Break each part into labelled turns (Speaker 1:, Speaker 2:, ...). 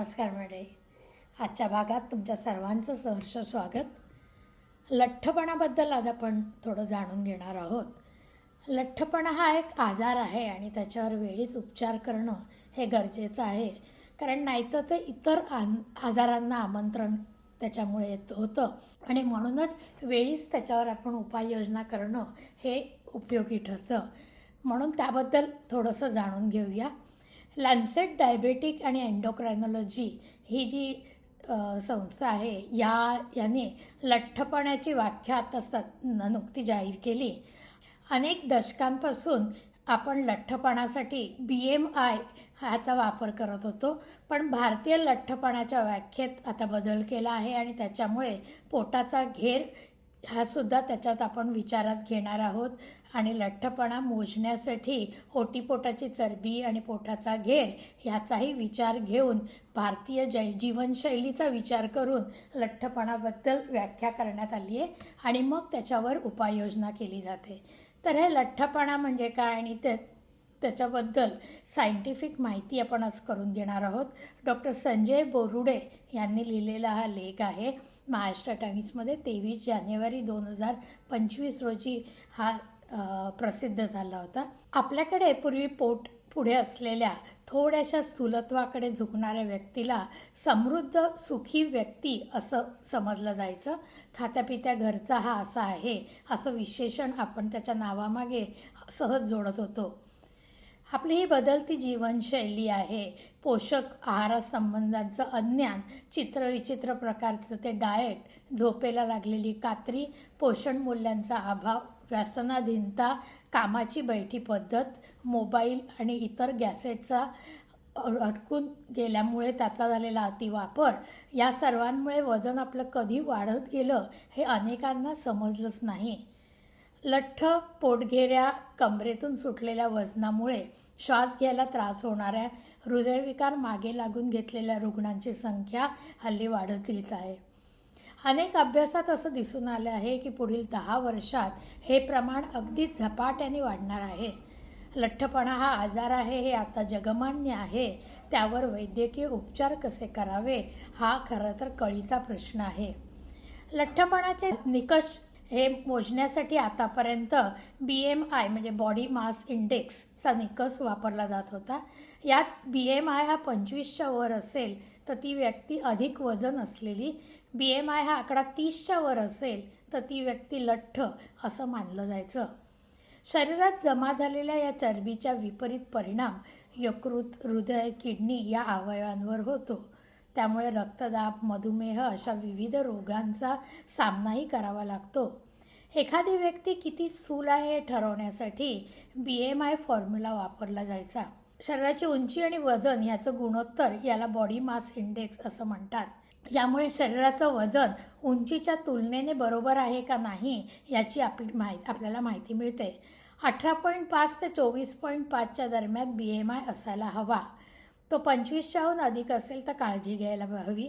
Speaker 1: नमस्कार मंडळी. आजच्या भागात तुमच्या सर्वांचं सहर्ष स्वागत. लठ्ठपणाबद्दल आज आपण थोडं जाणून घेणार आहोत. लठ्ठपणा हा एक आजार आहे आणि त्याच्यावर वेळीच उपचार करणं हे गरजेचं आहे, कारण नाहीतर ते इतर आजारांना आमंत्रण त्याच्यामुळे येत होतं आणि म्हणूनच वेळीच त्याच्यावर आपण उपाययोजना करणं हे उपयोगी ठरतं. म्हणून त्याबद्दल थोडंसं जाणून घेऊया. लॅन्सेट डायबेटिक आणि एंडोक्रायनॉलॉजी ही जी संस्था आहे याने लठ्ठपणाची व्याख्या आता नुकती जाहीर केली. अनेक दशकांपासून आपण लठ्ठपणासाठी BMI ह्याचा वापर करत होतो, पण भारतीय लठ्ठपणाच्या व्याख्येत आता बदल केला आहे आणि त्याच्यामुळे पोटाचा घेर हा सुद्धा त्याच्यात आपण विचारात घेणार आहोत. आणि लठ्ठपणा मोजण्यासाठी ओटीपोटाची चरबी आणि पोटाचा घेर ह्याचाही विचार घेऊन भारतीय जीवनशैलीचा विचार करून लठ्ठपणाबद्दल व्याख्या करण्यात आली आहे आणि मग त्याच्यावर उपाययोजना केली जाते. तर हे लठ्ठपणा म्हणजे काय आणि त्याच्याबद्दल सायंटिफिक माहिती आपण आज करून घेणार आहोत. डॉक्टर संजय बोरुडे यांनी लिहिलेला हा लेख आहे. महाराष्ट्र टाइम्समध्ये 23 जानेवारी 2025 रोजी हा प्रसिद्ध झाला होता. आपल्याकडे पूर्वी पोट पुढे असलेल्या थोड्याशा स्थूलत्वाकडे झुकणाऱ्या व्यक्तीला समृद्ध सुखी व्यक्ती असं समजलं जायचं. खात्यापित्या घरचा हा असा आहे असं विशेषण आपण त्याच्या नावामागे सहज जोडत होतो. आपली ही बदलती जीवनशैली आहे, पोषक आहारासंबंधांचं अज्ञान, चित्रविचित्र प्रकारचं ते डाएट, झोपेला लागलेली कात्री, पोषण मूल्यांचा अभाव, व्यसनाधीनता, कामाची बैठी पद्धत, मोबाईल आणि इतर गॅसेटचा अडकून गेल्यामुळे त्याचा झालेला अतिवापर, या सर्वांमुळे वजन आपलं कधी वाढत गेलं हे अनेकांना समजलंच नाही. लठ्ठ, पोटघेऱ्या, कमरेतून सुटलेल्या वजनामुळे श्वास घ्यायला त्रास होणाऱ्या, हृदयविकार मागे लागून घेतलेल्या रुग्णांची संख्या हल्ली वाढत येत आहे. अनेक अभ्यासात असं दिसून आलं आहे की पुढील 10 वर्षात हे प्रमाण अगदी झपाट्याने वाढणार आहे. लठ्ठपणा हा आजार आहे हे आता जगमान्य आहे. त्यावर वैद्यकीय उपचार कसे करावे हा खरं तर कळीचा प्रश्न आहे. लठ्ठपणाचे निकष हे मोजण्यासाठी आतापर्यंत BMI म्हणजे बॉडी मास इंडेक्सचा निकष वापरला जात होता. यात BMI हा 25च्या वर असेल तर ती व्यक्ती अधिक वजन असलेली, BMI हा आकडा 30च्या वर असेल तर ती व्यक्ती लठ्ठ असं मानलं जायचं. शरीरात जमा झालेल्या या चरबीचा विपरीत परिणाम यकृत, हृदय, किडनी या अवयवांवर होतो. त्यामुळे रक्तदाब, मधुमेह अशा विविध रोगांचा सामनाही करावा लागतो. एखादी व्यक्ती किती स्थूल आहे हे ठरवण्यासाठी BMI फॉर्म्युला वापरला जायचा. शरीराची उंची आणि वजन याचं गुणोत्तर याला बॉडी मास इंडेक्स असं म्हणतात. यामुळे शरीराचं वजन उंचीच्या तुलनेने बरोबर आहे का नाही याची आपल्याला माहिती मिळते. 18.5 ते 24.5च्या दरम्यान BMI असायला हवा. तो 25च्याहून अधिक असेल तर काळजी घ्यायला हवी.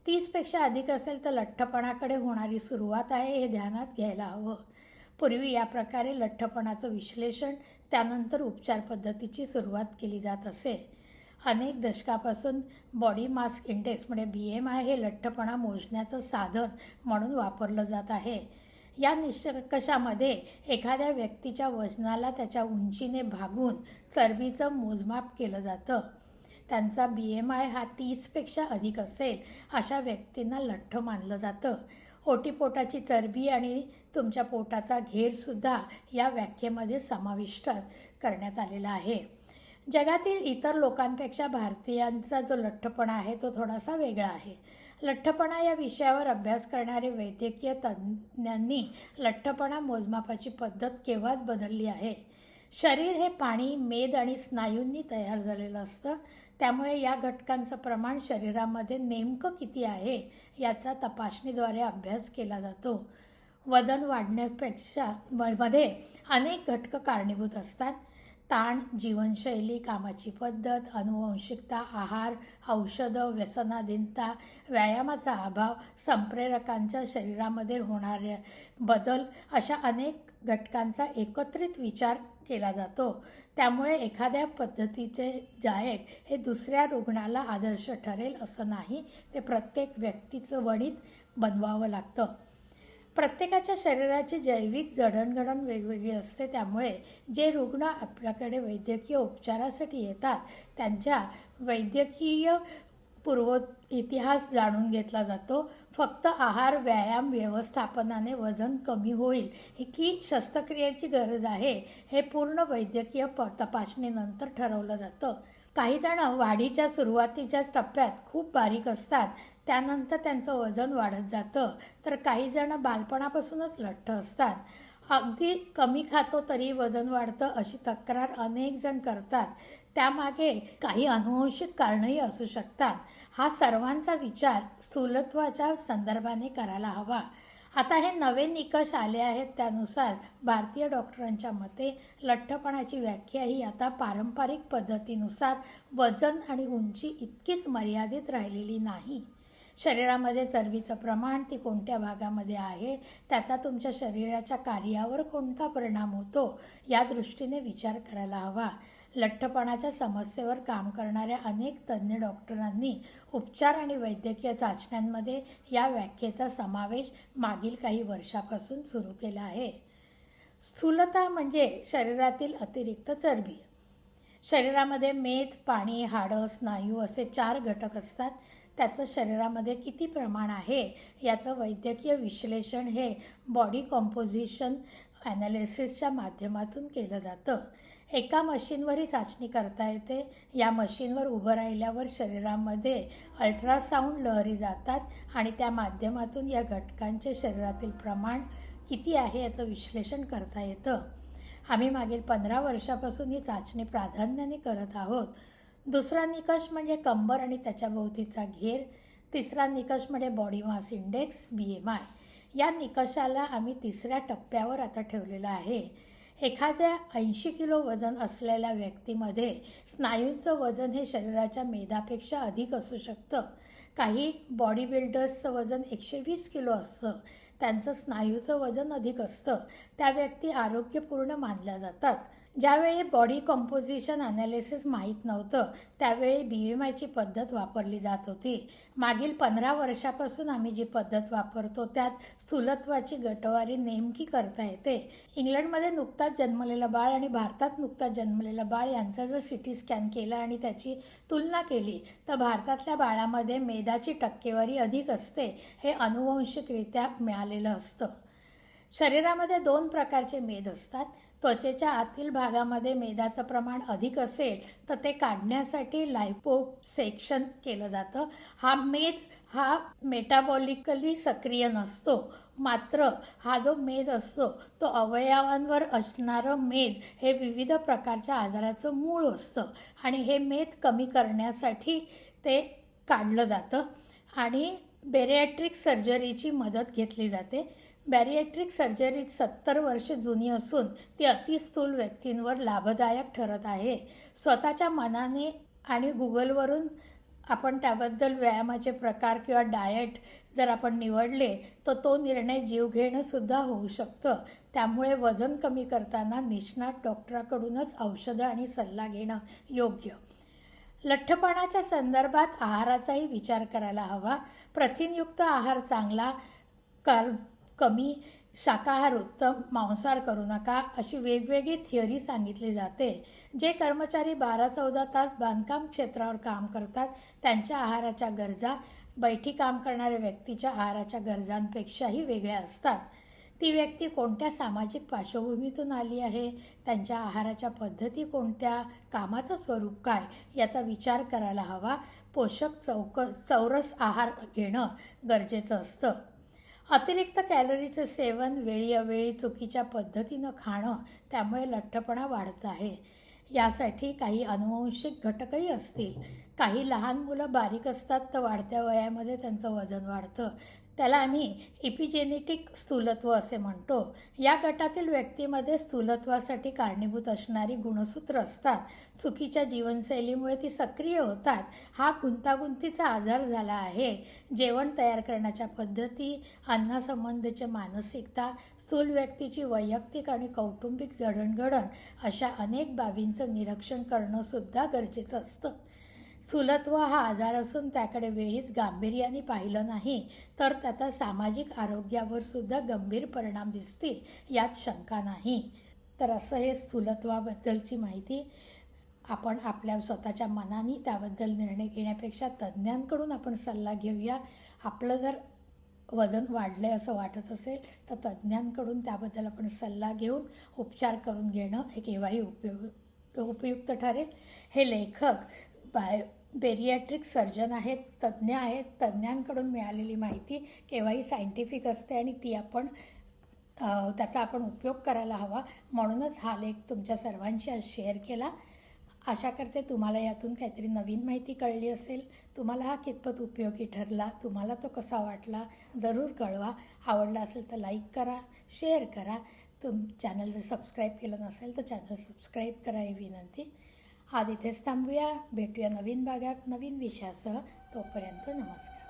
Speaker 1: 30पेक्षा अधिक असेल तर लठ्ठपणाकडे होणारी सुरुवात आहे हे ध्यानात घ्यायला हवं. पूर्वी या प्रकारे लठ्ठपणाचं विश्लेषण, त्यानंतर उपचार पद्धतीची सुरुवात केली जात असे. अनेक दशकापासून बॉडी मास इंडेक्स म्हणजे BMI हे लठ्ठपणा मोजण्याचं साधन म्हणून वापरलं जात आहे. या निष्कर्षामध्ये एखाद्या व्यक्तीच्या वजनाला त्याच्या उंचीने भागून चरबीचं मोजमाप केलं जातं. त्यांचा BMI हा 30पेक्षा अधिक असेल अशा व्यक्तींना लठ्ठ मानलं जातं. ओटीपोटाची चरबी आणि तुमच्या पोटाचा घेरसुद्धा या व्याख्येमध्ये समाविष्ट करण्यात आलेला आहे. जगातील इतर लोकांपेक्षा भारतीयांचा जो लठ्ठपणा आहे तो थोडासा वेगळा आहे. लठ्ठपणा या विषयावर अभ्यास करणारे वैद्यकीय तज्ज्ञांनी लठ्ठपणा मोजमापाची पद्धत केव्हाच बदलली आहे. शरीर हे पाणी, मेद आणि स्नायूंनी तयार झालेलं असतं. त्यामुळे या घटकांचं प्रमाण शरीरामध्ये नेमकं किती आहे याचा तपासणीद्वारे अभ्यास केला जातो. वजन वाढण्यापेक्षा मध्ये अनेक घटक कारणीभूत असतात. ताण, जीवनशैली, कामाची पद्धत, अनुवंशिकता, आहार, औषधं, व्यसनाधीनता, व्यायामाचा अभाव, संप्रेरकांच्या शरीरामध्ये होणारे बदल अशा अनेक घटकांचा एकत्रित विचार केला जातो. त्यामुळे एखाद्या पद्धतीचे डाएट हे दुसऱ्या रुग्णाला आदर्श ठरेल असं नाही, ते प्रत्येक व्यक्तीचं वणीत बनवावं लागतं. प्रत्येकाच्या शरीराची जैविक जडणघडण वेगवेगळी असते. त्यामुळे जे रुग्ण आपल्याकडे वैद्यकीय उपचारासाठी येतात त्यांच्या वैद्यकीय पूर्व इतिहास जाणून घेतला जातो. फक्त आहार, व्यायाम व्यवस्थापनाने वजन कमी होईल की शस्त्रक्रियेची गरज आहे हे पूर्ण वैद्यकीय तपासणीनंतर ठरवलं जातं. काही जण वाढीच्या सुरुवातीच्या टप्प्यात खूप बारीक असतात, त्यानंतर त्यांचं वजन वाढत जातं, तर काही जण बालपणापासूनच लठ्ठ असतात. अगदी कमी खातो तरी वजन वाढतं अशी तक्रार अनेक जण करतात. त्यामागे काही अनुवंशिक कारणंही असू शकतात. हा सर्वांचा विचार स्थूलत्वाच्या संदर्भाने करायला हवा. आता हे नवे निकष आले आहेत, त्यानुसार भारतीय डॉक्टरांच्या मते लठ्ठपणाची व्याख्या ही आता पारंपरिक पद्धतीनुसार वजन आणि उंची इतकीच मर्यादित राहिलेली नाही. शरीरामध्ये चरबीचं प्रमाण, ती कोणत्या भागामध्ये आहे, त्याचा तुमच्या शरीराच्या कार्यावर कोणता परिणाम होतो या दृष्टीने विचार करायला हवा. लठ्ठपणाच्या समस्येवर काम करणाऱ्या अनेक तज्ज्ञ डॉक्टरांनी उपचार आणि वैद्यकीय चाचण्यांमध्ये या व्याख्येचा समावेश मागील काही वर्षापासून सुरू केला आहे. स्थूलता म्हणजे शरीरातील अतिरिक्त चरबी. शरीरामध्ये मेद, पाणी, हाडं, स्नायू असे 4 घटक असतात. त्याचं शरीरामध्ये किती प्रमाण आहे याचं वैद्यकीय विश्लेषण हे बॉडी कॉम्पोजिशन ॲनालिसिसच्या माध्यमातून केलं जातं. एका मशीनवरही चाचणी करता येते. या मशीनवर उभं राहिल्यावर शरीरामध्ये अल्ट्रासाऊंड लहरी जातात आणि त्या माध्यमातून या घटकांचे शरीरातील प्रमाण किती आहे याचं विश्लेषण करता येतं. आम्ही मागील 15 वर्षापासून ही चाचणी प्राधान्याने करत आहोत. दुसरा निकष म्हणजे कंबर आणि त्याच्याभोवतीचा घेर. तिसरा निकष म्हणजे बॉडी मास इंडेक्स BMI. या निकषाला आम्ही 3ऱ्या टप्प्यावर आता ठेवलेला आहे. एखाद्या 80 किलो वजन असलेल्या व्यक्तीमध्ये स्नायूंचं वजन हे शरीराच्या मेदापेक्षा अधिक असू शकतं. काही बॉडी बिल्डर्सचं वजन 120 किलो असतं, त्यांचं स्नायूचं वजन अधिक असतं. त्या व्यक्ती आरोग्यपूर्ण मानल्या जातात. ज्यावेळी बॉडी कॉम्पोजिशन ॲनालिसिस माहीत नव्हतं त्यावेळी BMIची पद्धत वापरली जात होती. मागील 15 वर्षापासून आम्ही जी पद्धत वापरतो त्यात स्थूलत्वाची गटवारी नेमकी करता येते. इंग्लंडमध्ये नुकताच जन्मलेलं बाळ आणि भारतात नुकताच जन्मलेलं बाळ यांचा जर CT स्कॅन केला आणि त्याची तुलना केली तर भारतातल्या बाळामध्ये मेदाची टक्केवारी अधिक असते. हे अनुवंशिकरित्या मिळालेलं असतं. शरीरामध्ये 2 प्रकारचे मेद असतात. त्वचेच्या आतील भागामध्ये मेदाचं प्रमाण अधिक असेल तर ते काढण्यासाठी लायपोसेक्शन केलं जातं. हा मेद हा मेटाबॉलिकली सक्रिय नसतो. मात्र हा जो मेद असतो तो अवयवांवर असणारं मेद हे विविध प्रकारच्या आजाराचं मूळ असतं आणि हे मेद कमी करण्यासाठी ते काढलं जातं आणि बेरियाट्रिक सर्जरीची मदत घेतली जाते. बॅरिएट्रिक सर्जरी 70 वर्ष जुनी असून ती अतिस्थूल व्यक्तींवर लाभदायक ठरत आहे. स्वतःच्या मनाने आणि गुगलवरून आपण त्याबद्दल व्यायामाचे प्रकार किंवा डाएट जर आपण निवडले तर तो निर्णय जीवघेणंसुद्धा होऊ शकतं. त्यामुळे वजन कमी करताना निष्णात डॉक्टराकडूनच औषधं आणि सल्ला घेणं योग्य. लठ्ठपणाच्या संदर्भात आहाराचाही विचार करायला हवा. प्रथिनयुक्त आहार चांगला, कार्ब कमी, शाकाहार उत्तम, मांसाहार करू नका अशी वेगवेगळी थिअरी सांगितली जाते. जे कर्मचारी 12-14 तास बांधकाम क्षेत्रावर काम करतात त्यांच्या आहाराच्या गरजा बैठी काम करणाऱ्या व्यक्तीच्या आहाराच्या गरजांपेक्षाही वेगळ्या असतात. ती व्यक्ती कोणत्या सामाजिक पार्श्वभूमीतून आली आहे, त्यांच्या आहाराच्या पद्धती कोणत्या, कामाचं स्वरूप काय याचा विचार करायला हवा. पोषक चौरस आहार घेणं गरजेचं असतं. अतिरिक्त कॅलरीचं सेवन, वेळी अवेळी चुकीच्या पद्धतीनं खाणं त्यामुळे लठ्ठपणा वाढत आहे. यासाठी काही अनुवंशिक घटकही असतील. काही लहान मुलं बारीक असतात तर वाढत्या वयामध्ये त्यांचं वजन वाढतं. त्याला आम्ही इपिजेनेटिक स्थूलत्व असे म्हणतो. या गटातील व्यक्तीमध्ये स्थूलत्वासाठी कारणीभूत असणारी गुणसूत्र असतात. चुकीच्या जीवनशैलीमुळे ती सक्रिय होतात. हा गुंतागुंतीचा आजार झाला आहे. जेवण तयार करण्याच्या पद्धती, अन्नासंबंधीची मानसिकता, स्थूल व्यक्तीची वैयक्तिक आणि कौटुंबिक जडणघडण अशा अनेक बाबींचं निरीक्षण करणंसुद्धा गरजेचं असतं. स्थूलत्व हा आजार असून त्याकडे वेळीच गांभीर्याने पाहिलं नाही तर त्याचा सामाजिक आरोग्यावर सुद्धा गंभीर परिणाम दिसतील यात शंका नाही. तर असं हे स्थूलत्वाबद्दलची माहिती. आपण आपल्या स्वतःच्या मनाने त्याबद्दल निर्णय घेण्यापेक्षा तज्ज्ञांकडून आपण सल्ला घेऊया. आपलं जर वजन वाढले असं वाटत असेल तर तज्ज्ञांकडून त्याबद्दल आपण सल्ला घेऊन उपचार करून घेणं हे केव्हाही उपयुक्त ठरेल. हे लेखक बेरियाट्रिक सर्जन आहेत, तज्ज्ञ आहेत. तज्ज्ञांकडून मिळालेली माहिती केव्हाही सायंटिफिक असते आणि ती त्याचा आपण उपयोग करायला हवा. म्हणूनच हा लेख तुमच्या सर्वांशी आज शेअर केला. आशा करते तुम्हाला यातून काहीतरी नवीन माहिती कळली असेल. तुम्हाला हा कितपत उपयोगी ठरला, तुम्हाला तो कसा वाटला जरूर कळवा. आवडला असेल तर लाईक करा, शेअर करा. चॅनल जर सबस्क्राईब केलं नसेल तर चॅनल सबस्क्राईब करा ही विनंती. आज इथेच थांबूया. भेटूया नवीन भागात नवीन विषयासह. तोपर्यंत नमस्कार.